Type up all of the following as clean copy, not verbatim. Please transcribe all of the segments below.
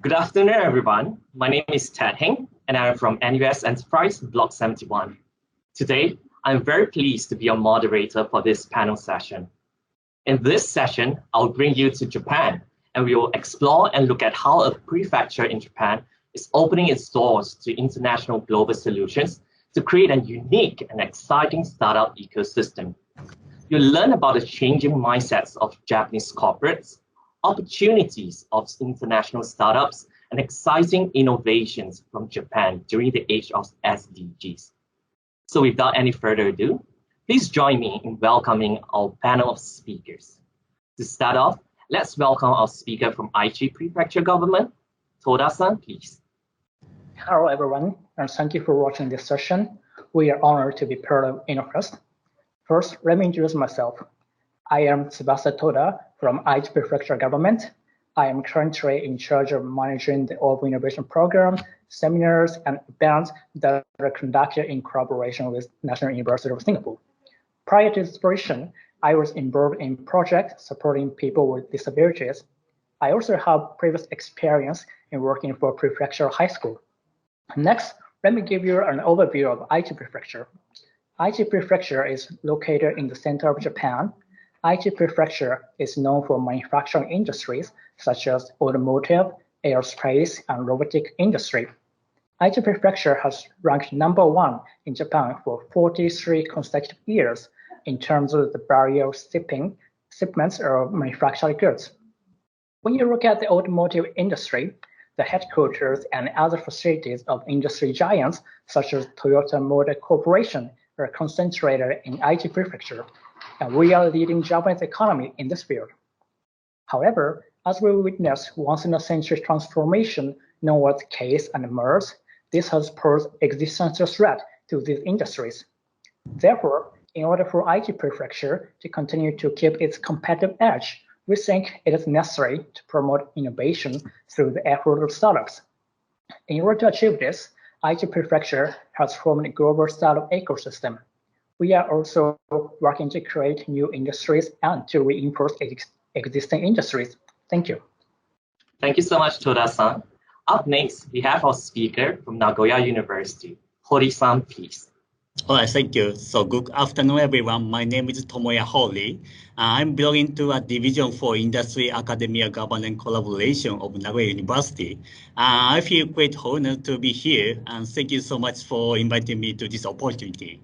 Good afternoon, everyone. My name is Ted Heng, and I am from NUS Enterprise Block 71. Today, I'm very pleased to be your moderator for this panel session. In this session, I'll bring you to Japan, and we will explore and look at how a prefecture in Japan is opening its doors to international global solutions to create a unique and exciting startup ecosystem. You'll learn about the changing mindsets of Japanese corporates, opportunities of international startups, and exciting innovations from Japan during the age of SDGs. So without any further ado, please join me in welcoming our panel of speakers. To start off, let's welcome our speaker from Aichi Prefecture Government. Toda-san, please. Hello, everyone, and thank you for watching this session. We are honored to be part of InnovFest. First, let me introduce myself. I am Tsubasa Toda from Aichi Prefecture Government. I am currently in charge of managing the Open Innovation Program, seminars, and events that are conducted in collaboration with National University of Singapore. Prior to this position, I was involved in projects supporting people with disabilities. I also have previous experience in working for Prefecture High School. Next, let me give you an overview of Aichi Prefecture. Aichi Prefecture is located in the center of Japan. Aichi Prefecture is known for manufacturing industries such as automotive, aerospace, and robotic industry. Aichi Prefecture has ranked #1 in Japan for 43 consecutive years in terms of the value of shipments of manufactured goods. When you look at the automotive industry, the headquarters and other facilities of industry giants such as Toyota Motor Corporation are concentrated in Aichi Prefecture, and we are leading Japanese economy in this field. However, as we witness once-in-a-century transformation known as CASE and MERS, this has posed existential threat to these industries. Therefore, in order for Aichi Prefecture to continue to keep its competitive edge, we think it is necessary to promote innovation through the effort of startups. In order to achieve this, Aichi Prefecture has formed a global startup ecosystem. We are also working to create new industries and to reinforce existing industries. Thank you. Thank you so much, Toda-san. Up next, we have our speaker from Nagoya University. Hori-san, please. All right, thank you. So good afternoon, everyone. My name is Tomoya Hori. I'm belonging to a division for industry, academia, governance collaboration of Nagoya University. I feel great honor to be here, and thank you so much for inviting me to this opportunity.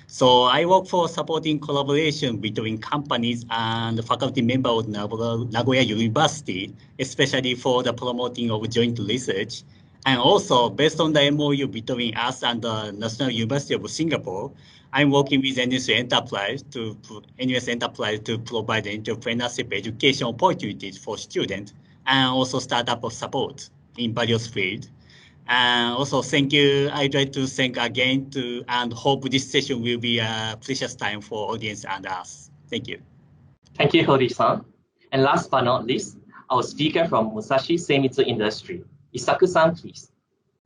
So I work for supporting collaboration between companies and faculty members of Nagoya University, especially for the promoting of joint research. And also, based on the MOU between us and the National University of Singapore, I'm working with NUS Enterprise to provide entrepreneurship education opportunities for students and also startup support in various fields. And also, thank you. I'd like to thank again and hope this session will be a precious time for audience and us. Thank you. Thank you, Hori-san. And last but not least, our speaker from Musashi Seimitsu Industry. Isaku-san, please.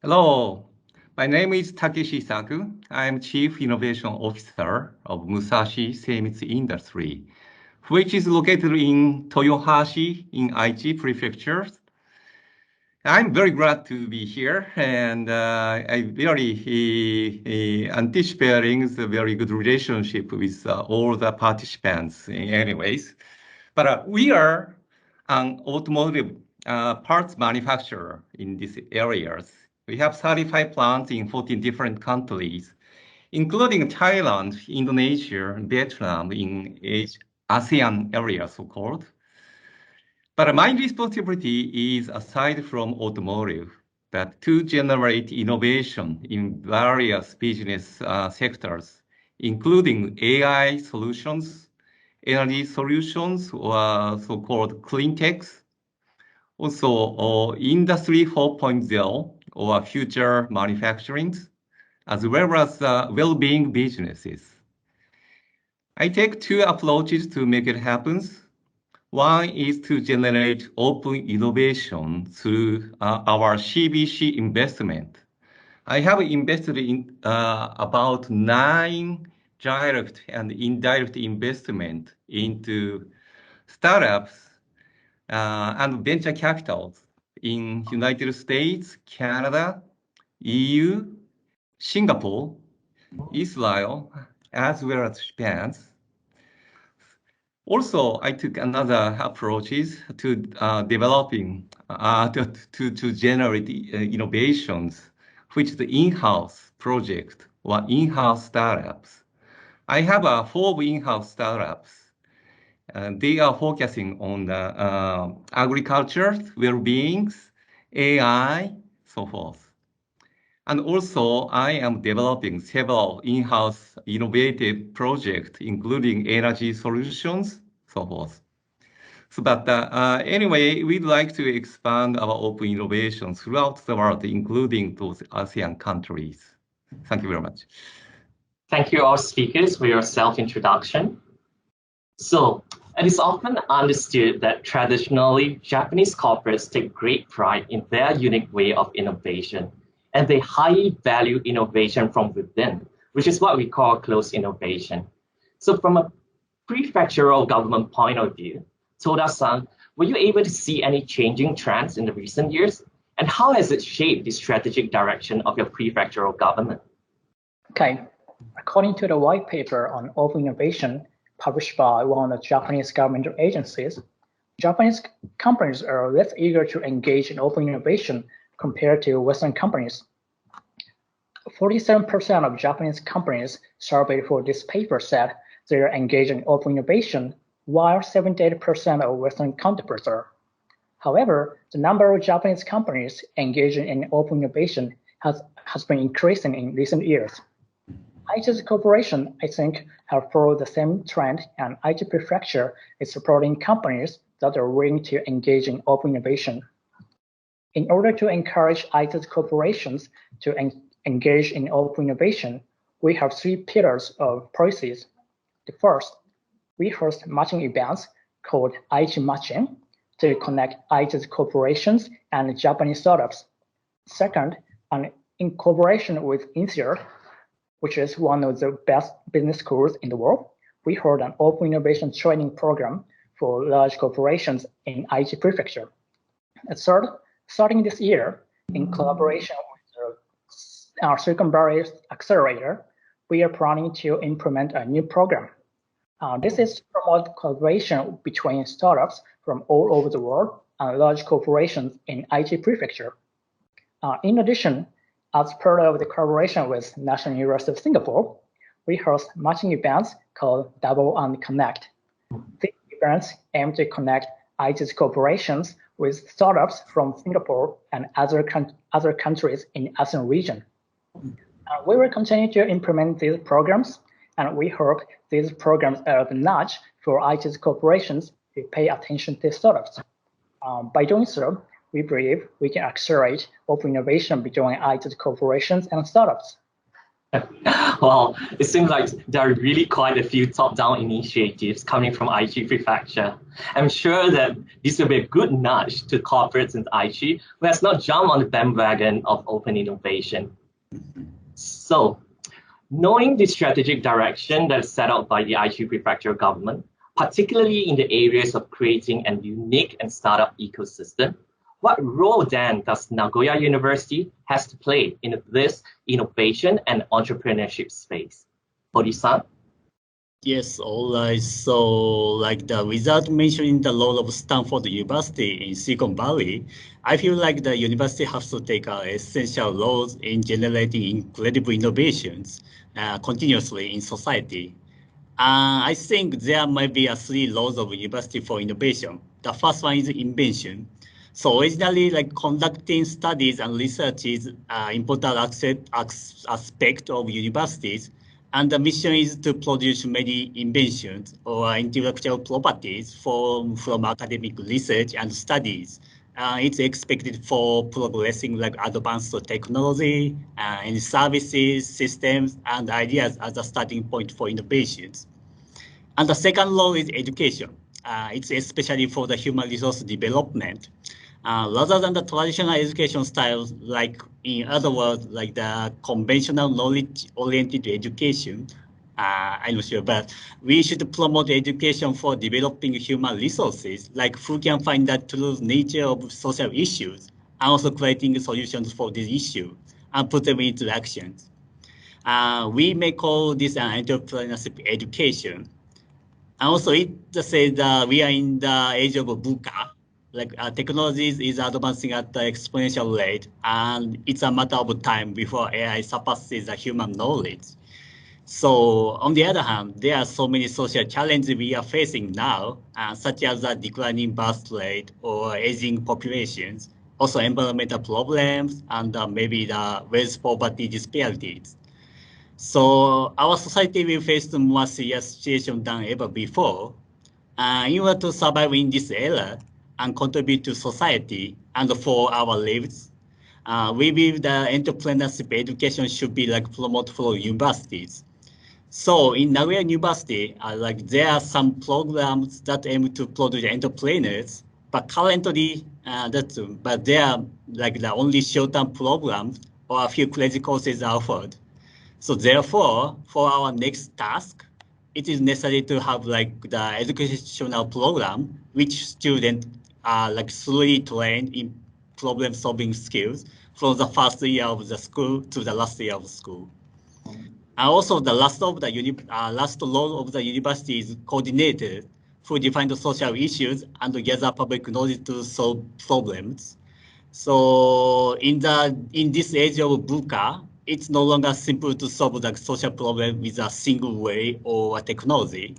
Hello, my name is Takeshi Isaku. I'm Chief Innovation Officer of Musashi Seimitsu Industry, which is located in Toyohashi in Aichi Prefecture. I'm very glad to be here, and I'm very anticipating the very good relationship with all the participants anyways. But we are an automotive parts manufacturer in these areas. We have 35 plants in 14 different countries, including Thailand, Indonesia, Vietnam in ASEAN area, so-called. But my responsibility is, aside from automotive, that to generate innovation in various business sectors, including AI solutions, energy solutions, or so-called clean techs, also Industry 4.0 or future manufacturing, as well as well-being businesses. I take two approaches to make it happen. One is to generate open innovation through our CBC investment. I have invested in about 9 direct and indirect investment into startups and venture capitals in United States, Canada, EU, Singapore, Israel, as well as Japan. Also, I took another approaches to developing, to generate innovations, which is the in-house project or in-house startups. I have 4 in-house startups. They are focusing on the agriculture, well-beings, AI, so forth. And also, I am developing several in-house innovative projects, including energy solutions, so forth. So, but anyway, we'd like to expand our open innovation throughout the world, including those ASEAN countries. Thank you very much. Thank you all speakers for your self-introduction. So, it is often understood that traditionally Japanese corporates take great pride in their unique way of innovation, and they highly value innovation from within, which is what we call closed innovation. So from a prefectural government point of view, Toda-san, were you able to see any changing trends in the recent years? And how has it shaped the strategic direction of your prefectural government? Okay, according to the white paper on open innovation published by one of the Japanese government agencies, Japanese companies are less eager to engage in open innovation compared to Western companies. 47% of Japanese companies surveyed for this paper said they are engaged in open innovation, while 78% of Western counterparts are. However, the number of Japanese companies engaging in open innovation has been increasing in recent years. Aichi's corporation, I think, have followed the same trend, and Aichi Prefecture is supporting companies that are willing to engage in open innovation. In order to encourage Aichi's corporations to engage in open innovation, we have 3 pillars of policies. The first, we host matching events called Aichi Matching to connect Aichi's corporations and Japanese startups. Second, and in cooperation with INSEAD, which is one of the best business schools in the world, we hold an open innovation training program for large corporations in Aichi Prefecture. And third, starting this year, in collaboration with our Silicon Valley Accelerator, we are planning to implement a new program. This is to promote collaboration between startups from all over the world and large corporations in Aichi Prefecture. In addition, as part of the collaboration with National University of Singapore, we host matching events called Double and Connect. These events aim to connect Aichi's corporations with startups from Singapore and other countries in the ASEAN region. We will continue to implement these programs, and we hope these programs are the nudge for Aichi's corporations to pay attention to startups. By doing so, we believe we can accelerate open innovation between Aichi's corporations and startups. Well, it seems like there are really quite a few top-down initiatives coming from Aichi Prefecture. I'm sure that this will be a good nudge to corporates in Aichi who has not jumped on the bandwagon of open innovation. So, knowing the strategic direction that is set out by the Aichi Prefecture government, particularly in the areas of creating a unique and startup ecosystem, what role then does Nagoya University has to play in this innovation and entrepreneurship space? Hori-san? Yes, all right. So, without mentioning the role of Stanford University in Silicon Valley, I feel like the university has to take an essential role in generating incredible innovations continuously in society. I think there might be 3 roles of university for innovation. The first one is invention. So originally, conducting studies and research is an important aspect of universities, and the mission is to produce many inventions or intellectual properties from academic research and studies. It's expected for progressing advanced technology and services, systems, and ideas as a starting point for innovations. And the second role is education. It's especially for the human resource development. Rather than the traditional education styles, in other words, the conventional knowledge-oriented education, I'm not sure, but we should promote education for developing human resources, who can find the true nature of social issues and also creating solutions for this issue and put them into action. We may call this an entrepreneurship education. And also it says that we are in the age of VUCA, like technologies is advancing at the exponential rate, and it's a matter of time before AI surpasses the human knowledge. So on the other hand, there are so many social challenges we are facing now, such as the declining birth rate or aging populations, also environmental problems, and maybe the wealth poverty disparities. So our society will face a more serious situation than ever before. In order to survive in this era and contribute to society and for our lives, we believe that entrepreneurship education should be like promoted for universities. So in Nagoya University, like there are some programs that aim to produce entrepreneurs, but currently, but they are like the only short-term programs or a few credit courses are offered. So therefore, for our next task, it is necessary to have like the educational program, which students are like slowly trained in problem-solving skills from the first year of the school to the last year of school. And also the last role of the university is coordinator who define the social issues and gather public knowledge to solve problems. So in this age of VUCA, it's no longer simple to solve the social problem with a single way or a technology.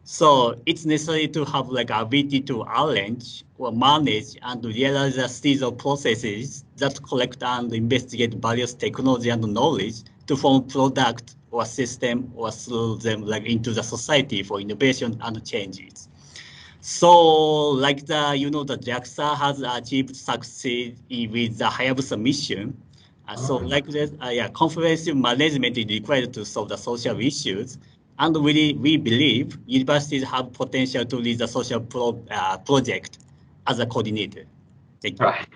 So it's necessary to have like ability to arrange or manage and realize a series of processes that collect and investigate various technology and knowledge to form product or system or through them like into the society for innovation and changes. So like the JAXA has achieved success with the Hayabusa mission. So like that, comprehensive management is required to solve the social issues. And we believe universities have potential to lead the social project as a coordinator. Thank you. Right.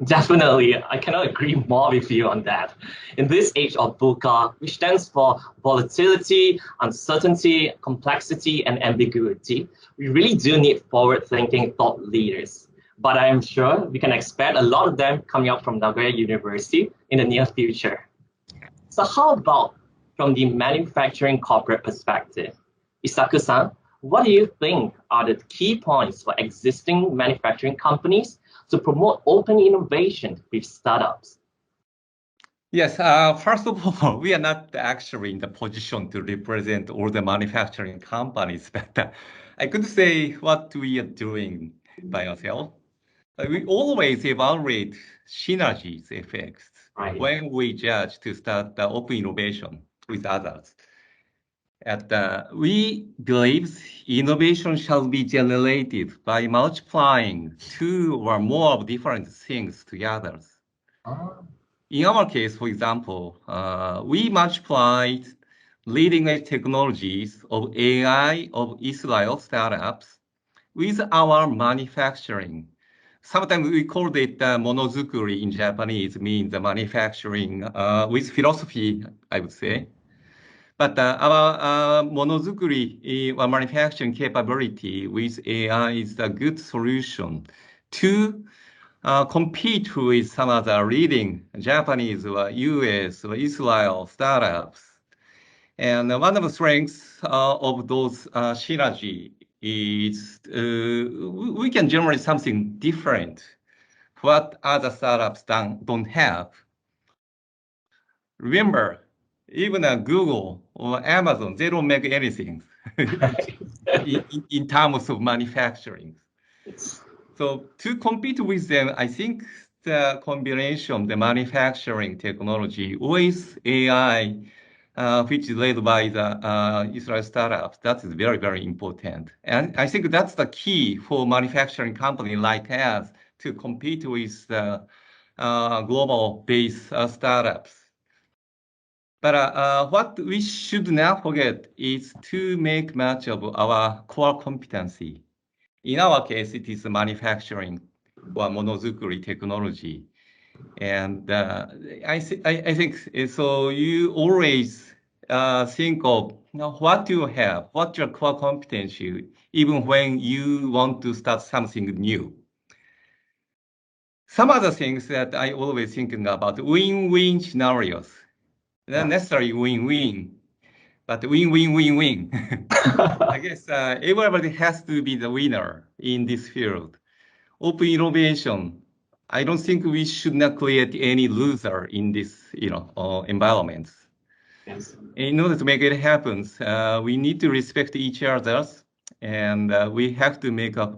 Definitely, I cannot agree more with you on that. In this age of VUCA, which stands for volatility, uncertainty, complexity, and ambiguity, we really do need forward-thinking thought leaders. But I am sure we can expect a lot of them coming up from Nagoya University in the near future. So how about from the manufacturing corporate perspective? Isaku-san, what do you think are the key points for existing manufacturing companies to promote open innovation with startups? Yes, first of all, we are not actually in the position to represent all the manufacturing companies, but I could say what we are doing by ourselves. We always evaluate synergies effects when we judge to start the open innovation with others. And we believe innovation shall be generated by multiplying two or more of different things together. In our case, for example, we multiplied leading-edge technologies of AI of Israel startups with our manufacturing. Sometimes we call it monozukuri in Japanese, means the manufacturing with philosophy, I would say. But our monozukuri manufacturing capability with AI is a good solution to compete with some other leading Japanese or US or Israel startups. And one of the strengths of those synergy is we can generate something different, what other startups don't have. Remember, even Google or Amazon, they don't make anything in terms of manufacturing. So to compete with them, I think the combination, the manufacturing technology with AI, which is led by the Israel startups, that is very, very important. And I think that's the key for manufacturing company like us to compete with the global-based startups. But what we should not forget is to make much of our core competency. In our case, it is manufacturing or monozukuri technology. And I think so. You always think of what you have, what your core competency, even when you want to start something new. some other things that I always thinking about, win-win scenarios. Not necessarily win-win, but win-win-win-win. I guess everybody has to be the winner in this field. Open innovation. I don't think we should not create any loser in this, environments. Yes. In order to make it happen, we need to respect each other, and we have to make a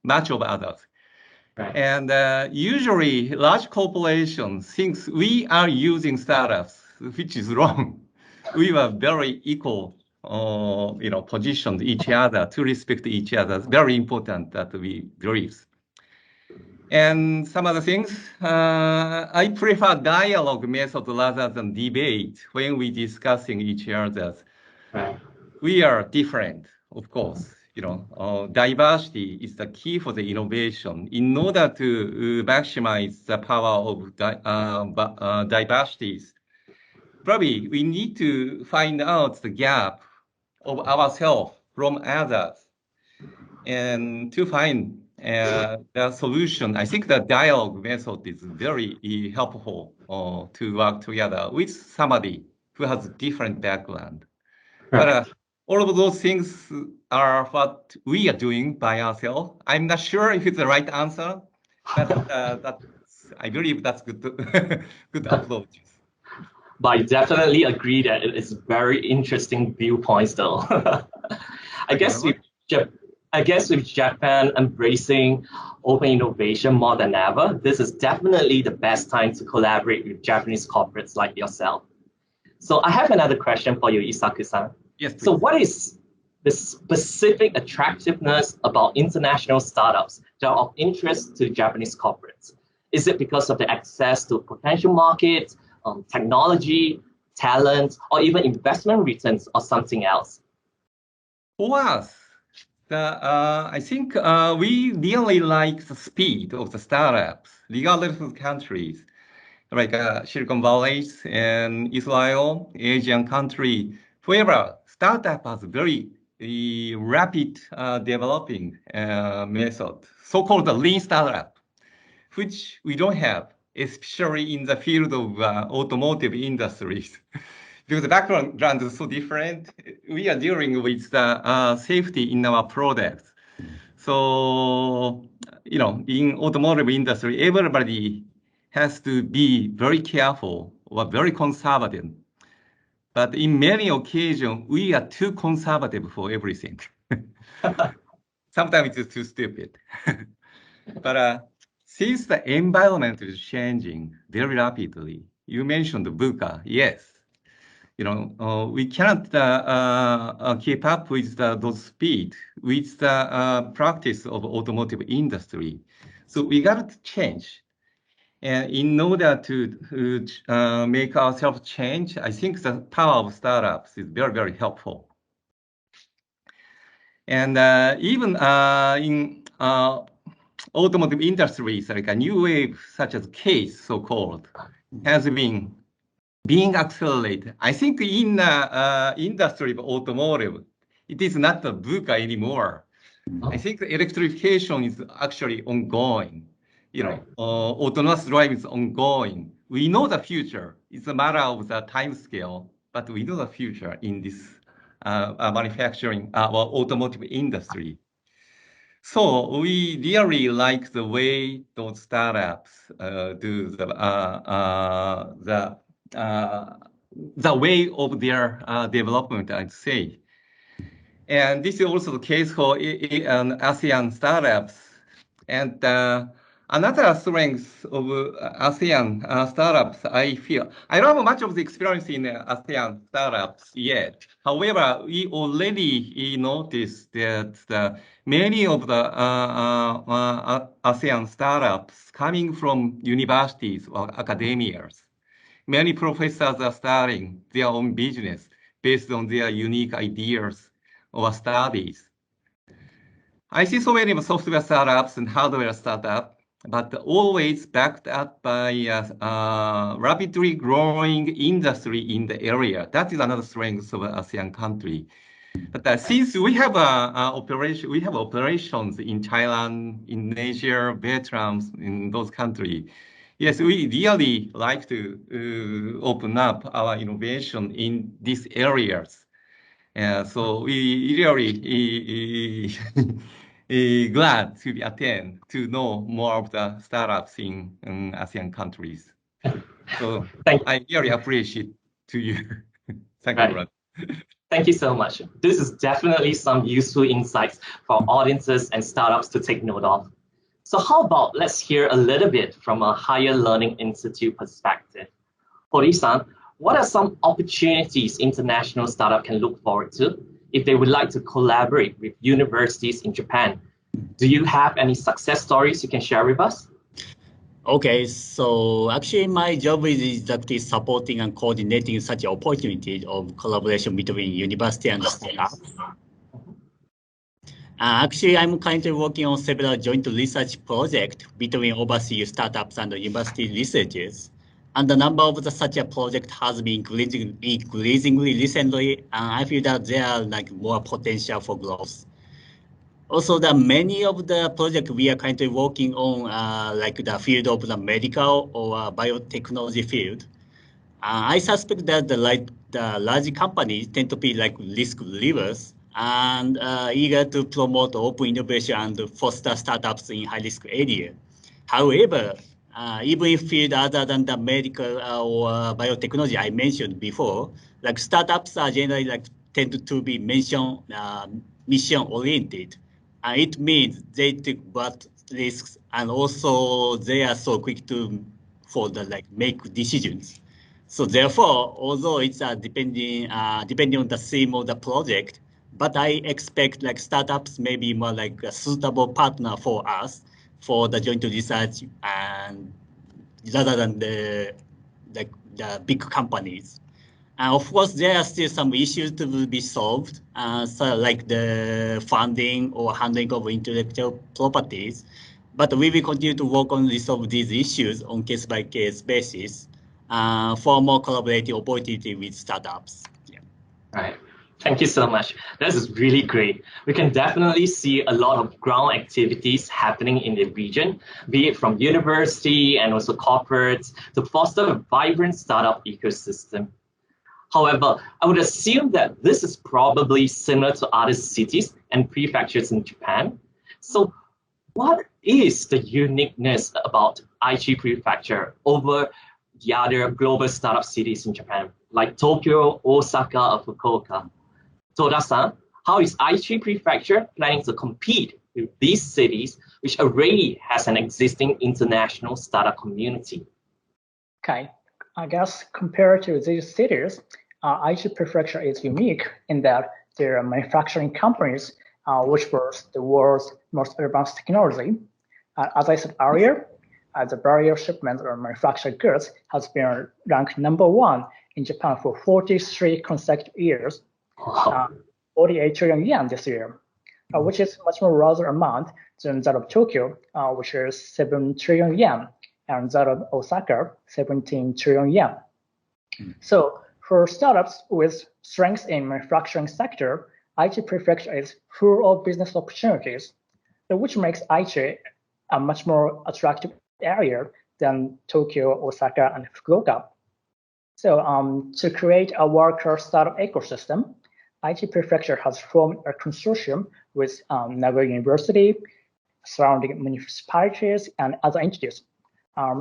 match of others. Right. And usually, large corporations think we are using startups, which is wrong. We are very equal, positioned each other to respect each other. It's very important that we believe. And some other things, I prefer dialogue method rather than debate when we discussing each other. Right. We are different, of course. Diversity is the key for the innovation. In order to maximize the power of diversities, probably we need to find out the gap of ourselves from others and to find the solution. I think the dialogue method is very helpful to work together with somebody who has a different background. Right. But all of those things are what we are doing by ourselves. I'm not sure if it's the right answer, but I believe that's good, good approach. But I definitely agree that it is very interesting viewpoints, though. I guess with Japan embracing open innovation more than ever, this is definitely the best time to collaborate with Japanese corporates like yourself. So I have another question for you, Isaku-san. Yes, please. So what is the specific attractiveness about international startups that are of interest to Japanese corporates? Is it because of the access to potential markets, technology, talent, or even investment returns, or something else? For us, I think we really like the speed of the startups, regardless of countries, like Silicon Valley and Israel, Asian country. However, startup has very rapid developing method, so-called the lean startup, which we don't have, especially in the field of automotive industries. Because the background is so different, we are dealing with the safety in our products. So, in automotive industry, everybody has to be very careful or very conservative. But in many occasions, we are too conservative for everything. Sometimes it's too stupid. But since the environment is changing very rapidly, you mentioned the VUCA, yes. We cannot keep up with those speed with the practice of automotive industry. So we got to change. And in order to make ourselves change, I think the power of startups is very, very helpful. And even in automotive industries, like a new wave such as CASE, so-called, has been being accelerated. I think in the industry of automotive, it is not the VUCA anymore. I think the electrification is actually ongoing. Autonomous driving is ongoing. We know the future. It's a matter of the time scale, but we know the future in this manufacturing automotive industry. So we really like the way those startups do the way of their development, I'd say. And this is also the case for ASEAN startups. And another strength of ASEAN startups, I feel, I don't have much of the experience in ASEAN startups yet. However, we already noticed that many of the ASEAN startups coming from universities or academias, many professors are starting their own business based on their unique ideas or studies. I see so many software startups and hardware startups, but always backed up by a rapidly growing industry in the area. That is another strength of an ASEAN country. But since we have operations in Thailand, Indonesia, Vietnam, in those countries, yes, we really like to open up our innovation in these areas. So we really glad to attend to know more of the startups in ASEAN countries. So I really appreciate to you. Thank you, Brad. Thank you so much. This is definitely some useful insights for audiences and startups to take note of. So how about let's hear a little bit from a higher learning institute perspective. Hori-san, what are some opportunities international startup can look forward to if they would like to collaborate with universities in Japan? Do you have any success stories you can share with us? Okay, so actually my job is exactly supporting and coordinating such opportunities of collaboration between university and startups. Actually, I'm currently working on several joint research projects between overseas startups and university researchers. And the number of such a project has been increasingly recently, and I feel that there are more potential for growth. Also, the many of the projects we are currently working on, like the field of the medical or biotechnology field. I suspect that the large companies tend to be like risk leavers and eager to promote open innovation and foster startups in high-risk area. However, even in field other than the medical or biotechnology I mentioned before, like startups are generally tend to be mission-oriented. It means they take bad risks and also they are so quick to make decisions. So therefore, although it's depending on the theme of the project, but I expect startups may be more like a suitable partner for us for the joint research and rather than the big companies. And of course, there are still some issues to be solved, so like the funding or handling of intellectual properties. But we will continue to work on resolve these issues on case-by-case basis for more collaborative opportunity with startups. Yeah. Right. Thank you so much. This is really great. We can definitely see a lot of ground activities happening in the region, be it from university and also corporates to foster a vibrant startup ecosystem. However, I would assume that this is probably similar to other cities and prefectures in Japan. So what is the uniqueness about Aichi Prefecture over the other global startup cities in Japan, like Tokyo, Osaka, or Fukuoka? Toda-san, how is Aichi Prefecture planning to compete with these cities, which already has an existing international startup community? Okay, I guess compared to these cities, Aichi Prefecture is unique in that there are manufacturing companies which boast the world's most advanced technology. As I said earlier, the barrier shipment of manufactured goods has been ranked #1 in Japan for 43 consecutive years, 48 trillion yen this year, which is much more larger amount than that of Tokyo, which is 7 trillion yen, and that of Osaka, 17 trillion yen. So for startups with strengths in manufacturing sector, Aichi Prefecture is full of business opportunities, which makes Aichi a much more attractive area than Tokyo, Osaka, and Fukuoka. So to create a world-class startup ecosystem, Aichi Prefecture has formed a consortium with Nagoya University, surrounding municipalities, and other entities.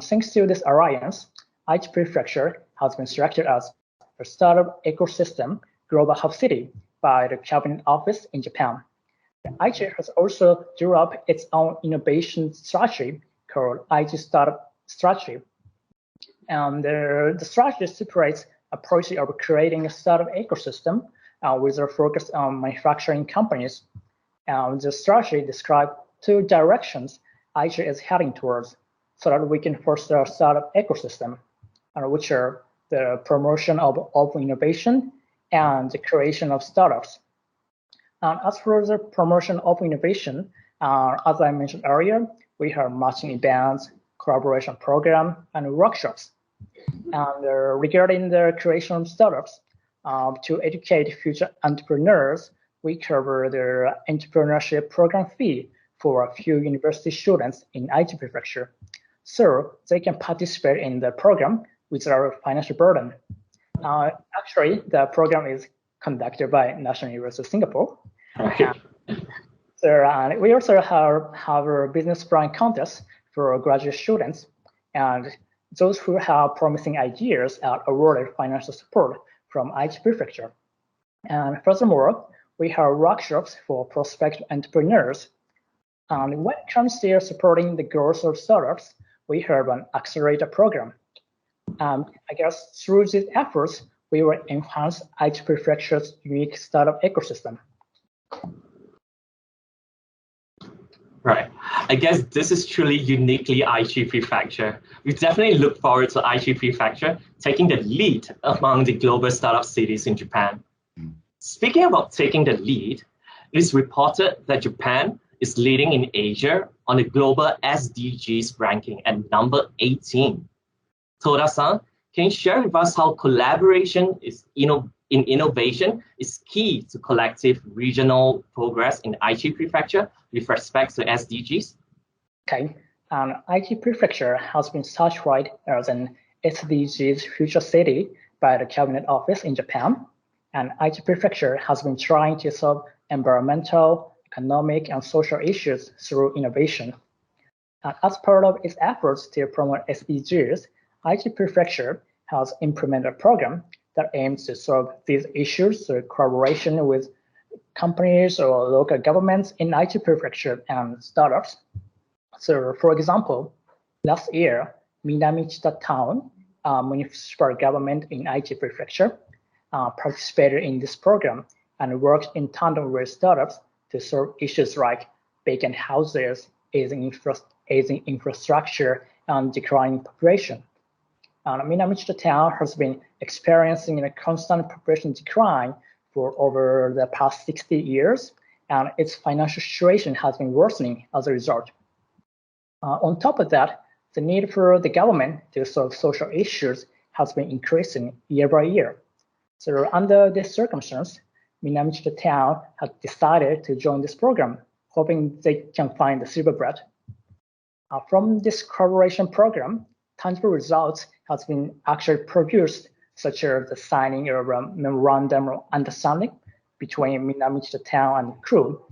Thanks to this alliance, Aichi Prefecture has been selected as a startup ecosystem global hub city by the Cabinet Office in Japan. Aichi has also developed its own innovation strategy called Aichi Startup Strategy. And the strategy separates a policy of creating a startup ecosystem with a focus on manufacturing companies. The strategy describes 2 directions Aichi is heading towards so that we can foster a startup ecosystem, which are the promotion of open innovation and the creation of startups. As for the promotion of innovation, as I mentioned earlier, we have matching events, collaboration program, and workshops. And regarding the creation of startups, to educate future entrepreneurs we cover the entrepreneurship program fee for a few university students in Aichi Prefecture, so they can participate in the program without financial burden. Actually, the program is conducted by National University of Singapore. So we also have a business plan contest for graduate students, and those who have promising ideas are awarded financial support from Aichi Prefecture. And furthermore, we have workshops for prospective entrepreneurs. And when it comes to supporting the growth of startups, we have an accelerator program. I guess through these efforts, we will enhance Aichi Prefecture's unique startup ecosystem. Right. I guess this is truly uniquely Aichi Prefecture. We definitely look forward to Aichi Prefecture taking the lead among the global startup cities in Japan. Speaking about taking the lead, it is reported that Japan is leading in Asia on the global SDGs ranking at number 18. Toda-san, can you share with us how collaboration in innovation is key to collective regional progress in Aichi Prefecture with respect to SDGs? Okay, Aichi Prefecture has been certified as an SDGs future city by the Cabinet Office in Japan, and Aichi Prefecture has been trying to solve environmental, economic, and social issues through innovation. And as part of its efforts to promote SDGs, Aichi Prefecture has implemented a program that aims to solve these issues through collaboration with companies or local governments in Aichi Prefecture and startups. So, for example, last year, Minamichita Town, municipal government in Aichi Prefecture, participated in this program and worked in tandem with startups to solve issues like vacant houses, aging infrastructure, and declining population. Minamichita Town has been experiencing a constant population decline for over the past 60 years, and its financial situation has been worsening as a result. On top of that, the need for the government to solve social issues has been increasing year by year. So under this circumstance, Minamichita Town has decided to join this program, hoping they can find the silver bullet. From this collaboration program, tangible results has been actually produced, such as the signing of a memorandum of understanding between Minamichita Town and Crew,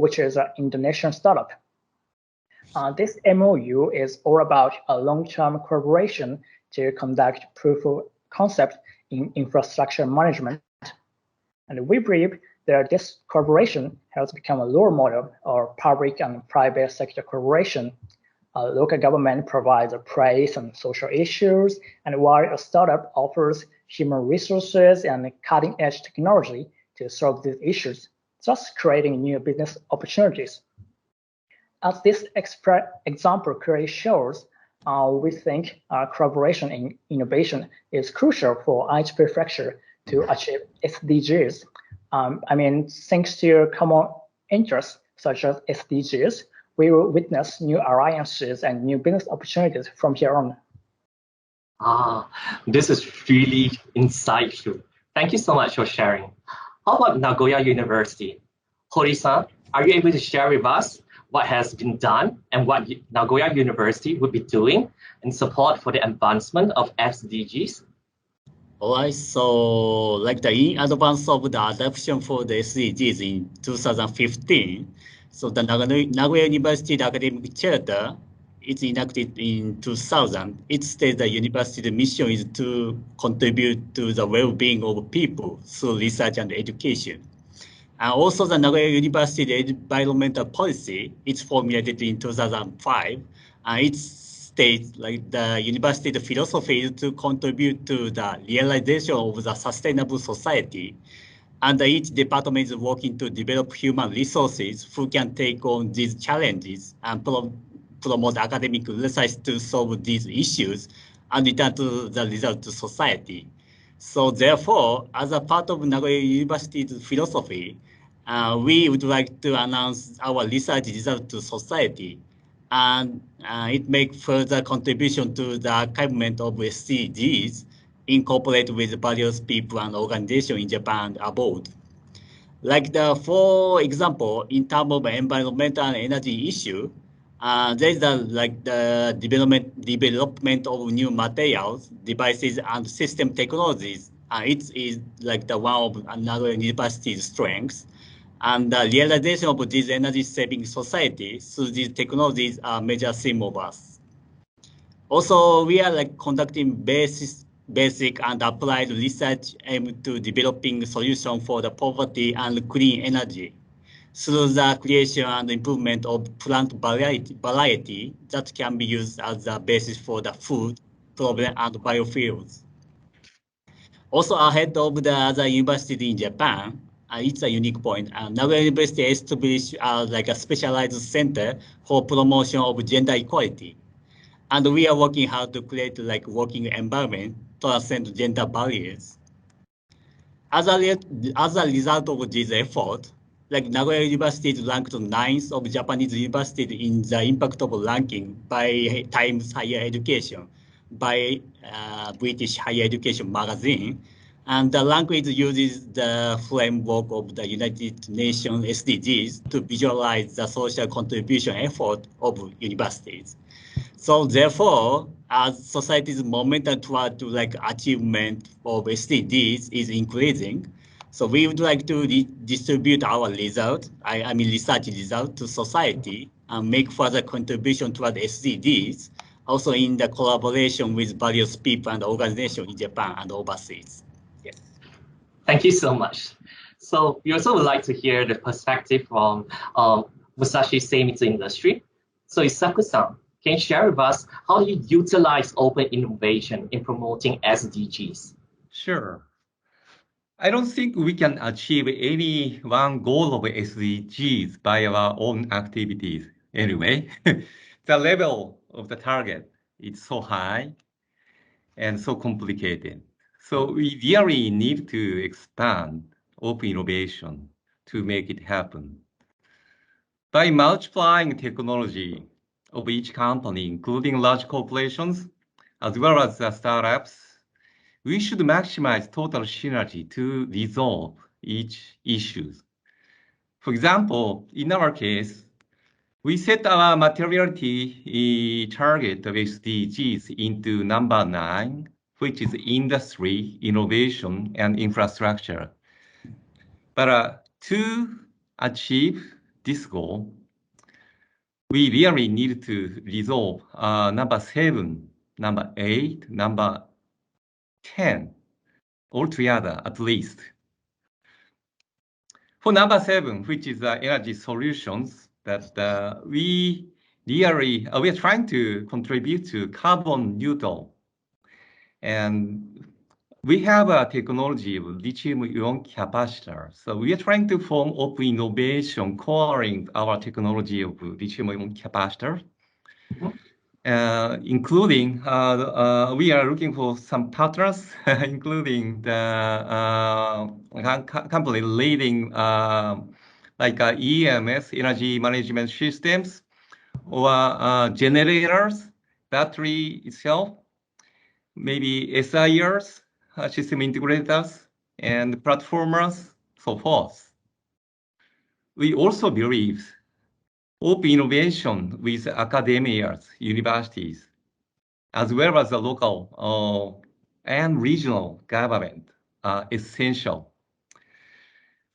which is an Indonesian startup. This MOU is all about a long-term collaboration to conduct proof of concept in infrastructure management. And we believe that this collaboration has become a role model of public and private sector collaboration. Local government provides praise on social issues, and while a startup offers human resources and cutting-edge technology to solve these issues, thus creating new business opportunities. As this example clearly shows, we think collaboration in innovation is crucial for Aichi Prefecture to achieve SDGs. Thanks to common interests such as SDGs, we will witness new alliances and new business opportunities from here on. This is really insightful. Thank you so much for sharing. How about Nagoya University? Hori-san, are you able to share with us what has been done and what Nagoya University would be doing in support for the advancement of SDGs? All right, so in advance of the adoption for the SDGs in 2015, so the Nagoya University Academic Charter is enacted in 2000. It states the university's mission is to contribute to the well-being of people through research and education. And also the Nagoya University environmental policy is formulated in 2005. And it states the university's philosophy is to contribute to the realization of the sustainable society. And each department is working to develop human resources who can take on these challenges and promote academic research to solve these issues and return to the result to society. So therefore, as a part of Nagoya University's philosophy, we would like to announce our research result to society, and it makes further contribution to the achievement of SDGs, incorporate with various people and organizations in Japan and abroad. For example, in terms of environmental and energy issue, there is the development of new materials, devices, and system technologies. It is like the one of another university's strengths. And the realization of this energy-saving society through these technologies are major theme of us. Also, we are conducting basic and applied research aimed to developing solutions for the poverty and clean energy through the creation and improvement of plant variety that can be used as the basis for the food, problem, and biofuels. Also ahead of the other universities in Japan, it's a unique point. Nagoya University established a specialized center for promotion of gender equality. And we are working hard to create working environment to transcend gender barriers. As a result of this effort, Nagoya University is ranked 9th of Japanese universities in the impact of ranking by Times Higher Education, by British Higher Education magazine. And the rank uses the framework of the United Nations SDGs to visualize the social contribution effort of universities. So therefore, as society's momentum toward achievement of SDGs is increasing, so we would like to distribute our result, I mean research result to society and make further contribution toward SDGs, also in the collaboration with various people and organizations in Japan and overseas. Yes. Thank you so much. So we also would like to hear the perspective from Musashi Seimitsu Industry. So Isaku-san, can you share with us how you utilize open innovation in promoting SDGs? Sure. I don't think we can achieve any one goal of SDGs by our own activities anyway. The level of the target is so high and so complicated. So we really need to expand open innovation to make it happen. By multiplying technology of each company, including large corporations, as well as the startups, we should maximize total synergy to resolve each issue. For example, in our case, we set our materiality target of SDGs into number 9, which is industry, innovation, and infrastructure. But to achieve this goal, we really need to resolve number 7, number 8, number 10 altogether at least. For number 7, which is energy solutions, that we are trying to contribute to carbon neutral. And we have a technology of lithium-ion capacitor. So we are trying to form open innovation coring our technology of lithium-ion capacitor. Including, we are looking for some partners, including the company leading EMS, energy management systems, or generators, battery itself, maybe SIers, system integrators, and platformers, so forth. We also believe open innovation with academia, universities, as well as the local and regional government are essential.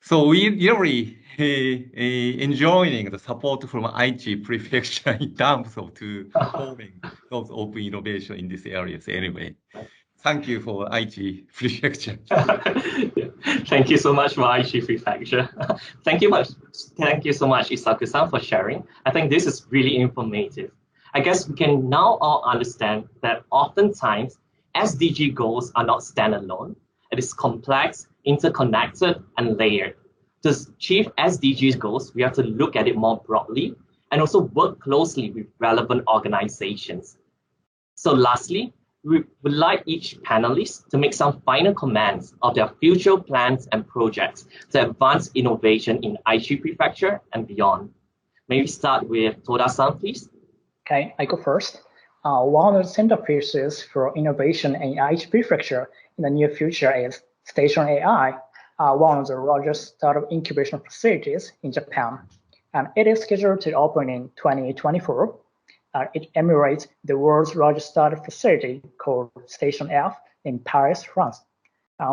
So we really enjoying the support from Aichi Prefecture in terms of forming those open innovation in these areas anyway. Thank you for Aichi Prefecture. Thank you so much for Aichi Prefecture. Thank you so much, Isaku-san, for sharing. I think this is really informative. I guess we can now all understand that oftentimes SDG goals are not standalone. It is complex, interconnected, and layered. To achieve SDGs goals, we have to look at it more broadly and also work closely with relevant organizations. So lastly, we would like each panelist to make some final comments of their future plans and projects to advance innovation in Aichi Prefecture and beyond. May we start with Toda-san, please? Okay, I go first. One of the centerpieces for innovation in Aichi Prefecture in the near future is Station AI. one of the largest startup incubation facilities in Japan, and it is scheduled to open in 2024. It emulates the world's largest startup facility called Station F in Paris, France.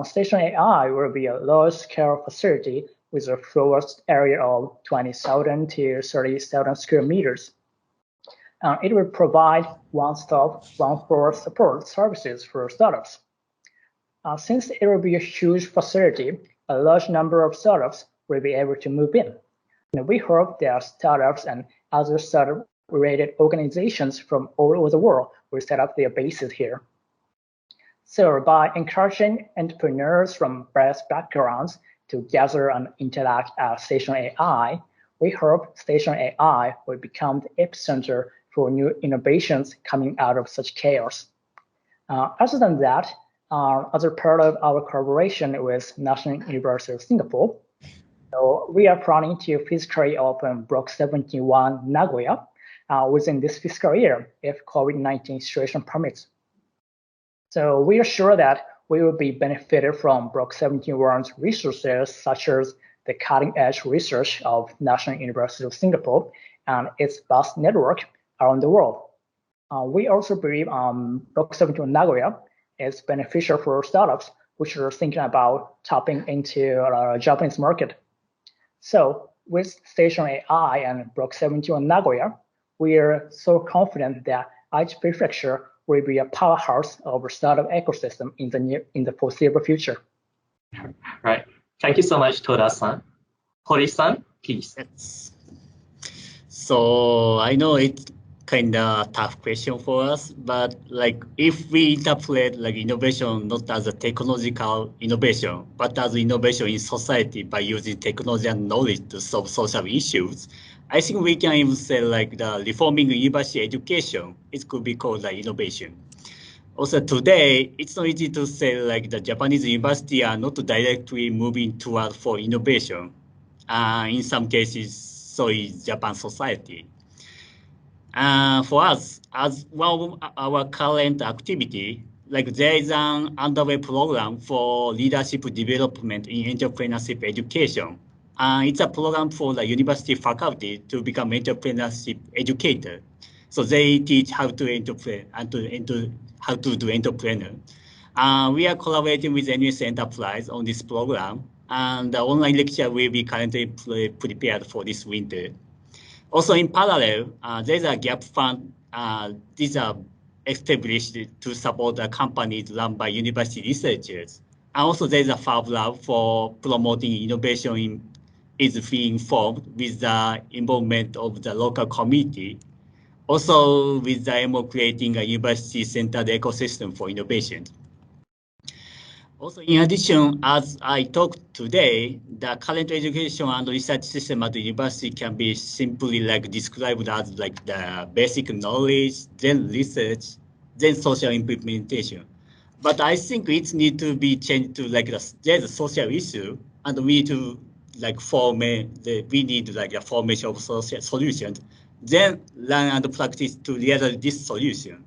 Station AI will be a large-scale facility with a floor area of 20,000 to 30,000 square meters. It will provide one-stop, one-floor support services for startups. Since it will be a huge facility, a large number of startups will be able to move in. And we hope that startups and other startup-related organizations from all over the world will set up their bases here. So by encouraging entrepreneurs from various backgrounds to gather and interact at Station AI, we hope Station AI will become the epicenter for new innovations coming out of such chaos. Other than that, as a part of our collaboration with National University of Singapore, so we are planning to physically open Block 71 Nagoya within this fiscal year if COVID-19 situation permits. So we are sure that we will be benefited from Block 71's resources, such as the cutting-edge research of National University of Singapore and its vast network around the world. We also believe Block 71 Nagoya is beneficial for startups which are thinking about tapping into the Japanese market. So with Station AI and Block 71 Nagoya, we are so confident that Aichi Prefecture will be a powerhouse of a startup ecosystem in the foreseeable future. Right. Thank you so much, Toda-san. Hori-san, please. Yes. So I know it's kind of tough question for us, but like if we interpret like innovation not as a technological innovation, but as innovation in society by using technology and knowledge to solve social issues, I think we can even say like the reforming university education, it could be called the innovation. Also today, it's not easy to say like the Japanese university are not directly moving toward for innovation. In some cases, so is Japan society. For us, as one of our current activity, like there is an underway program for leadership development in entrepreneurship education. It's a program for the university faculty to become entrepreneurship educator. So they teach how to entrepreneur and how to do entrepreneur. We are collaborating with NUS Enterprise on this program, and the online lecture will be currently prepared for this winter. Also in parallel, there's a gap fund. These are established to support the companies run by university researchers. And also there's a Fab Lab for promoting innovation is being formed with the involvement of the local community. Also with the aim of creating a university-centered ecosystem for innovation. Also, in addition, as I talked today, the current education and research system at the university can be simply like described as like the basic knowledge, then research, then social implementation. But I think it needs to be changed to like there's a social issue, and we need to like we need like a formation of social solutions, then learn and practice to realize this solution.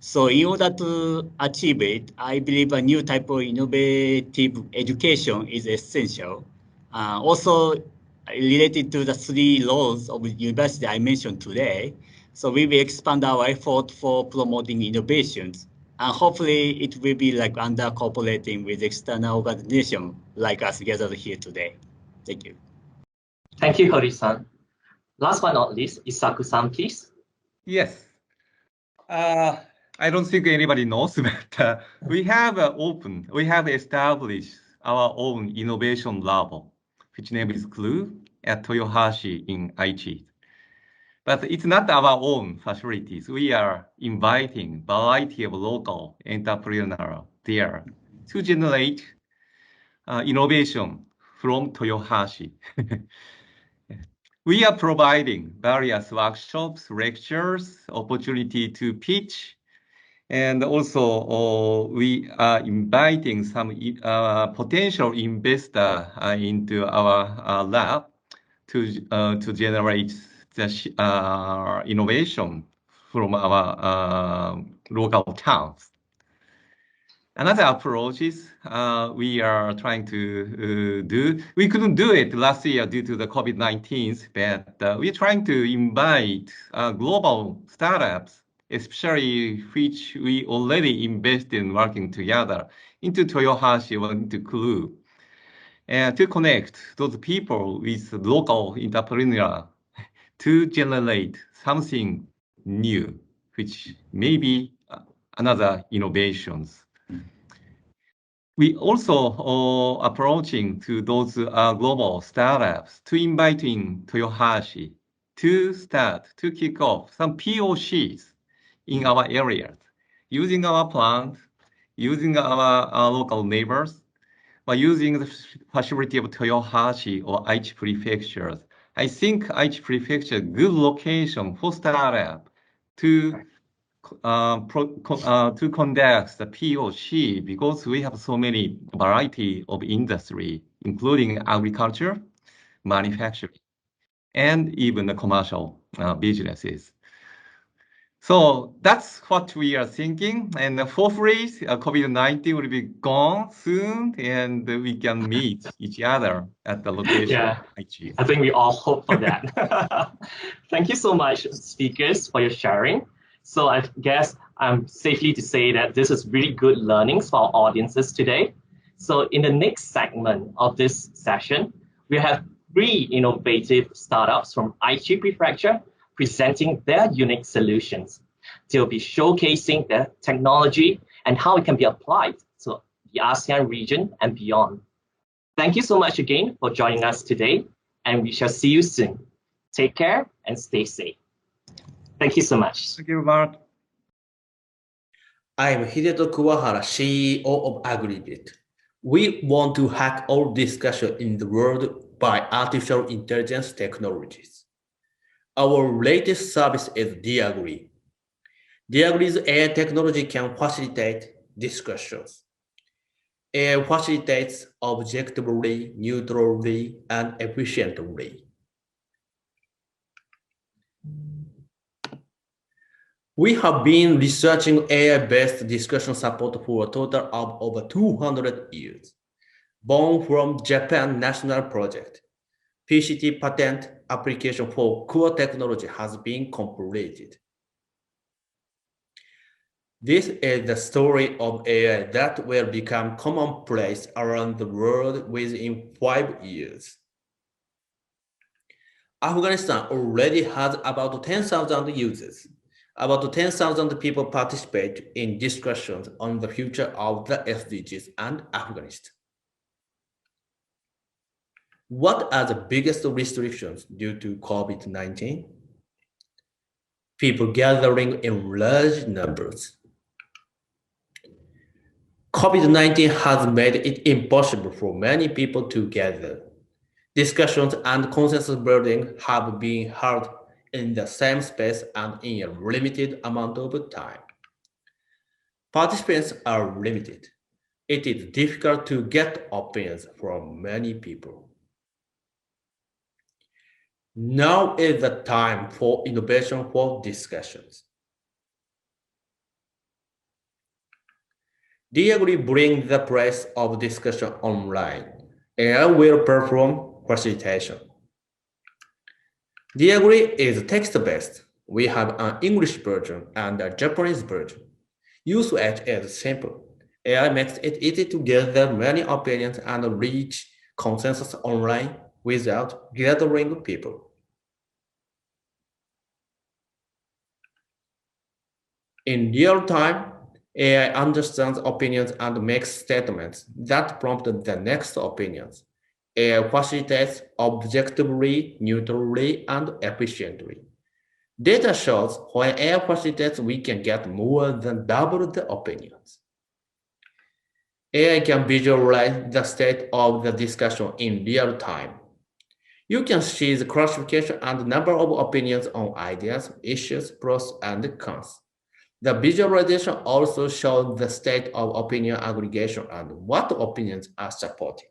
So in order to achieve it, I believe a new type of innovative education is essential. Also related to the three laws of university I mentioned today. So we will expand our effort for promoting innovations. And hopefully it will be like under cooperating with external organizations like us gathered here today. Thank you. Thank you, Hori-san. Last but not least, Isaku-san, please. Yes. I don't think anybody knows, but we have established our own innovation lab, which name is CLUE at Toyohashi in Aichi. But it's not our own facilities. We are inviting a variety of local entrepreneurs there to generate innovation from Toyohashi. We are providing various workshops, lectures, opportunity to pitch, and also we are inviting some potential investor into our lab to generate the innovation from our local towns. Another approach is we are trying to do. We couldn't do it last year due to the COVID-19, but we're trying to invite global startups, especially which we already invested in working together, into Toyohashi or into Kuru, and to connect those people with local entrepreneurs to generate something new, which may be another innovations. We also approaching to those global startups to invite in Toyohashi to kick off some POCs in our areas, using our plant, using our local neighbors, by using the facility of Toyohashi or Aichi Prefectures. I think Aichi Prefecture good location for startup to conduct the POC because we have so many variety of industry, including agriculture, manufacturing, and even the commercial businesses. So that's what we are thinking. And hopefully, COVID-19 will be gone soon, and we can meet each other at the location. Yeah, I think we all hope for that. Thank you so much, speakers, for your sharing. So I guess I'm safely to say that this is really good learnings for our audiences today. So in the next segment of this session, we have 3 innovative startups from Aichi Prefecture presenting their unique solutions. They'll be showcasing their technology and how it can be applied to the ASEAN region and beyond. Thank you so much again for joining us today, and we shall see you soon. Take care and stay safe. Thank you so much. Thank you, Mark. I'm Hideto Kuwahara, CEO of Agribit. We want to hack all discussion in the world by artificial intelligence technologies. Our latest service is DAgri. DAgri's AI technology can facilitate discussions. AI facilitates objectively, neutrally, and efficiently. We have been researching AI-based discussion support for a total of over 200 years. Born from Japan National Project, PCT patent application for core technology has been completed. This is the story of AI that will become commonplace around the world within 5 years. Afghanistan already has about 10,000 users. About 10,000 people participate in discussions on the future of the SDGs and Afghanistan. What are the biggest restrictions due to COVID-19? People gathering in large numbers. COVID-19 has made it impossible for many people to gather. Discussions and consensus building have been held in the same space and in a limited amount of time. Participants are limited. It is difficult to get opinions from many people. Now is the time for innovation for discussions. DAgri brings the place of discussion online. AI will perform facilitation. DAgri is text-based. We have an English version and a Japanese version. Use it is simple. AI makes it easy to gather many opinions and reach consensus online without gathering people. In real time, AI understands opinions and makes statements that prompt the next opinions. AI facilitates objectively, neutrally, and efficiently. Data shows when AI facilitates, we can get more than double the opinions. AI can visualize the state of the discussion in real time. You can see the classification and number of opinions on ideas, issues, pros, and cons. The visualization also shows the state of opinion aggregation and what opinions are supported.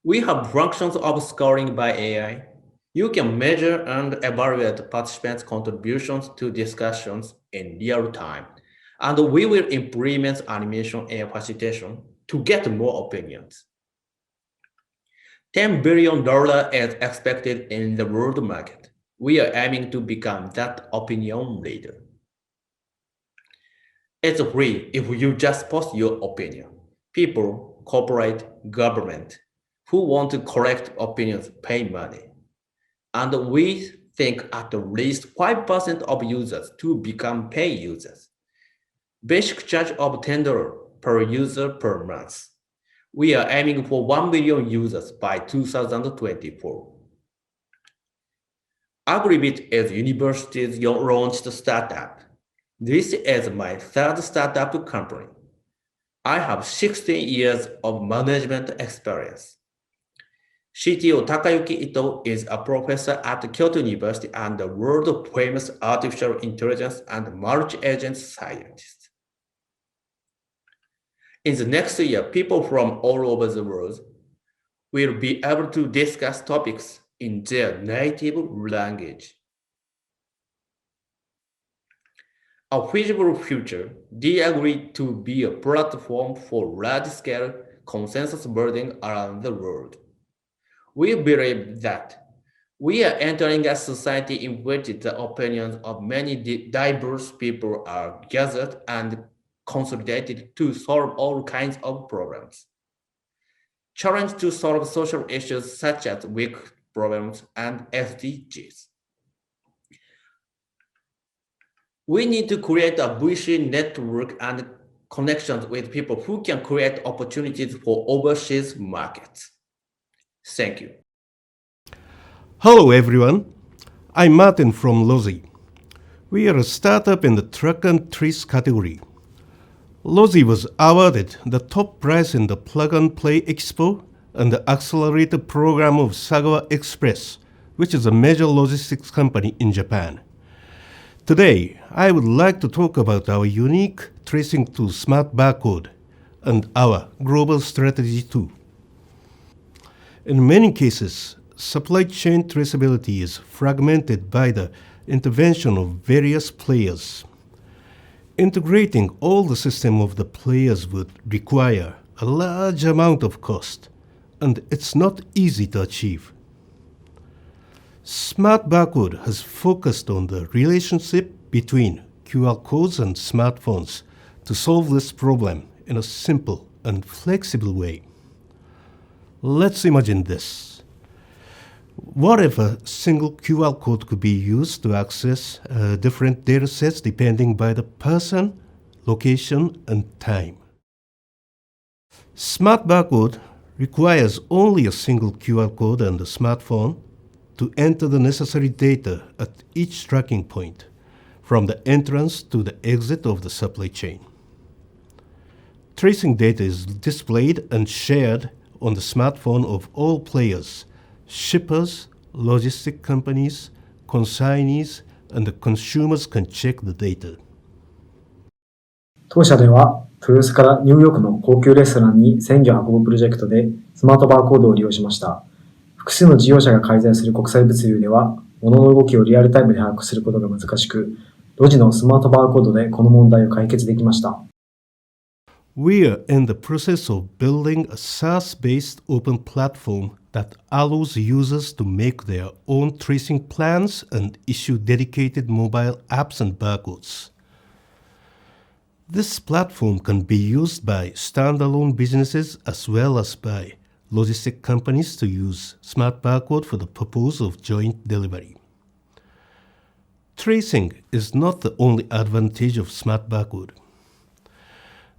We have functions of scoring by AI. You can measure and evaluate participants' contributions to discussions in real time. And we will implement animation AI facilitation to get more opinions. $10 billion is expected in the world market. We are aiming to become that opinion leader. It's free if you just post your opinion. People, corporate, government who want to correct opinions pay money. And we think at least 5% of users to become paid users. Basic charge of $10 per user per month. We are aiming for 1 million users by 2024. Agribit is university's launched startup. This is my third startup company. I have 16 years of management experience. CTO Takayuki Ito is a professor at Kyoto University and a world-famous artificial intelligence and multi-agent scientist. In the next year, people from all over the world will be able to discuss topics in their native language. A feasible future, they agreed to be a platform for large-scale consensus building around the world. We believe that we are entering a society in which the opinions of many diverse people are gathered and consolidated to solve all kinds of problems. Challenge to solve social issues such as weak problems and SDGs. We need to create a VC network and connections with people who can create opportunities for overseas markets. Thank you. Hello everyone, I'm Martin from Lozi. We are a startup in the truck and trees category. Lozi was awarded the top prize in the Plug and Play Expo and the accelerator program of Sagawa Express, which is a major logistics company in Japan. Today, I would like to talk about our unique tracing tool Smart Barcode and our global strategy too. In many cases, supply chain traceability is fragmented by the intervention of various players. Integrating all the system of the players would require a large amount of cost, and it's not easy to achieve. Smart Barcode has focused on the relationship between QR codes and smartphones to solve this problem in a simple and flexible way. Let's imagine this. What if a single QR code could be used to access different data sets depending by the person, location, and time? Smart Barcode requires only a single QR code and a smartphone to enter the necessary data at each tracking point, from the entrance to the exit of the supply chain. Tracing data is displayed and shared on the smartphone of all players, shippers, logistic companies, consignees, and the consumers can check the data. 当社では豊洲からニューヨークの高級レストランに鮮魚を運ぶプロジェクトでスマートバーコードを利用しました。複数の事業者が介在する国際物流では、物の動きをリアルタイムで把握することが難しく、路地のスマートバーコードでこの問題を解決できました。We are in the process of building a SaaS-based open platform that allows users to make their own tracing plans and issue dedicated mobile apps and barcodes. This platform can be used by standalone businesses as well as by logistic companies to use Smart Barcode for the purpose of joint delivery. Tracing is not the only advantage of Smart Barcode.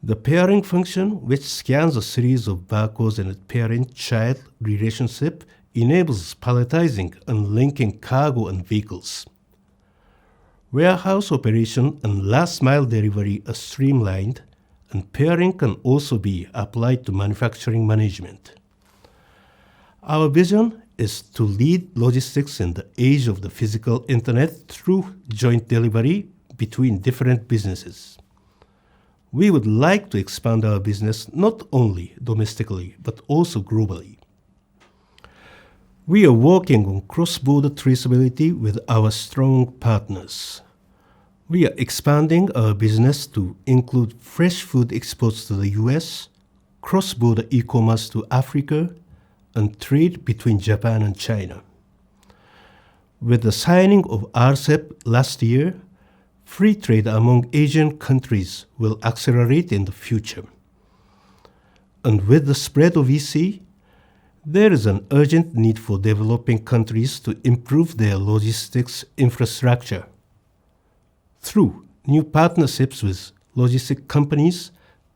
The pairing function, which scans a series of barcodes in a parent-child relationship, enables palletizing and linking cargo and vehicles. Warehouse operation and last-mile delivery are streamlined, and pairing can also be applied to manufacturing management. Our vision is to lead logistics in the age of the physical internet through joint delivery between different businesses. We would like to expand our business not only domestically but also globally. We are working on cross-border traceability with our strong partners. We are expanding our business to include fresh food exports to the US, cross-border e-commerce to Africa, and trade between Japan and China. With the signing of RCEP last year, free trade among Asian countries will accelerate in the future. And with the spread of EC, there is an urgent need for developing countries to improve their logistics infrastructure through new partnerships with logistic companies,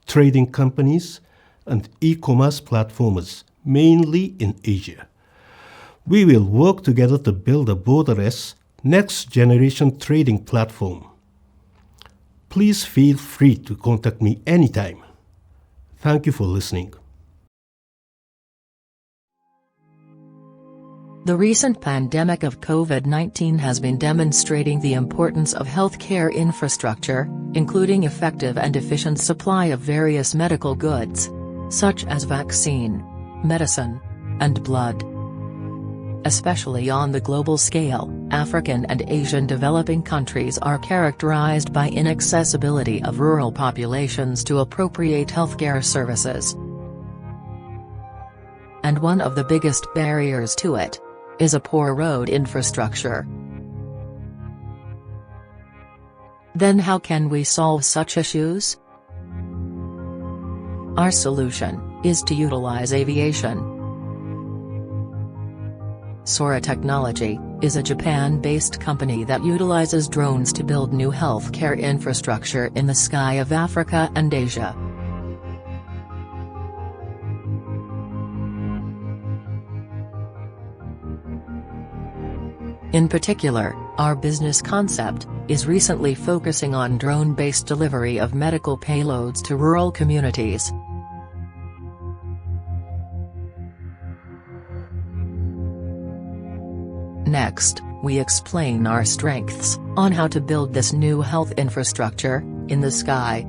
trading companies, and e-commerce platforms, mainly in Asia. We will work together to build a borderless, next-generation trading platform. Please feel free to contact me anytime. Thank you for listening. The recent pandemic of COVID-19 has been demonstrating the importance of healthcare infrastructure, including effective and efficient supply of various medical goods, such as vaccine, medicine, and blood. Especially on the global scale, African and Asian developing countries are characterized by inaccessibility of rural populations to appropriate healthcare services. And one of the biggest barriers to it is a poor road infrastructure. Then how can we solve such issues? Our solution is to utilize aviation. Sora Technology is a Japan-based company that utilizes drones to build new healthcare infrastructure in the sky of Africa and Asia. In particular, our business concept is recently focusing on drone-based delivery of medical payloads to rural communities. Next, we explain our strengths on how to build this new health infrastructure in the sky.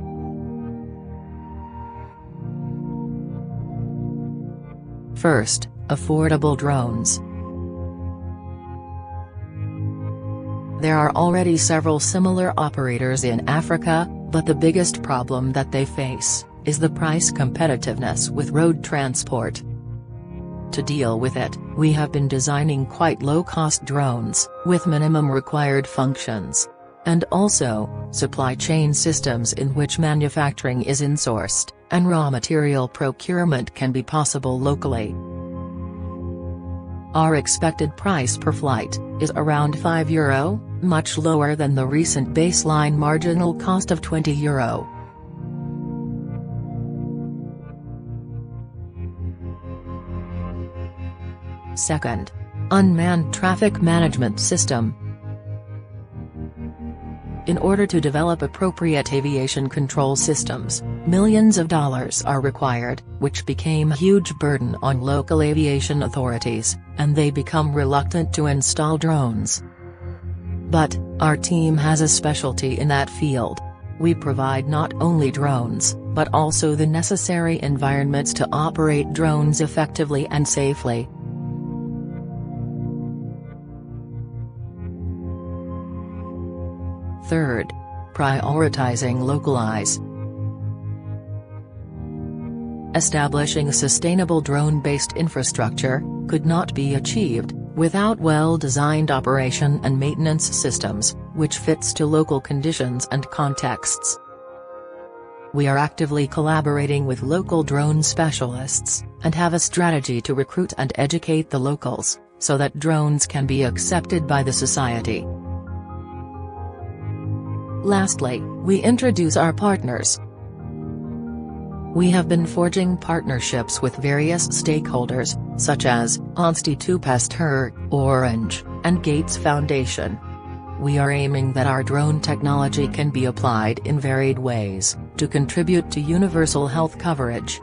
First, affordable drones. There are already several similar operators in Africa, but the biggest problem that they face is the price competitiveness with road transport. To deal with it, we have been designing quite low-cost drones, with minimum required functions. And also, supply chain systems in which manufacturing is insourced, and raw material procurement can be possible locally. Our expected price per flight is around €5, much lower than the recent baseline marginal cost of €20. Second, unmanned traffic management system. In order to develop appropriate aviation control systems, millions of dollars are required, which became a huge burden on local aviation authorities, and they become reluctant to install drones. But, our team has a specialty in that field. We provide not only drones, but also the necessary environments to operate drones effectively and safely. Third, prioritizing localize. Establishing a sustainable drone-based infrastructure could not be achieved without well-designed operation and maintenance systems, which fits to local conditions and contexts. We are actively collaborating with local drone specialists, and have a strategy to recruit and educate the locals, so that drones can be accepted by the society. Lastly, we introduce our partners. We have been forging partnerships with various stakeholders, such as Institut Pasteur, Orange, and Gates Foundation. We are aiming that our drone technology can be applied in varied ways, to contribute to universal health coverage.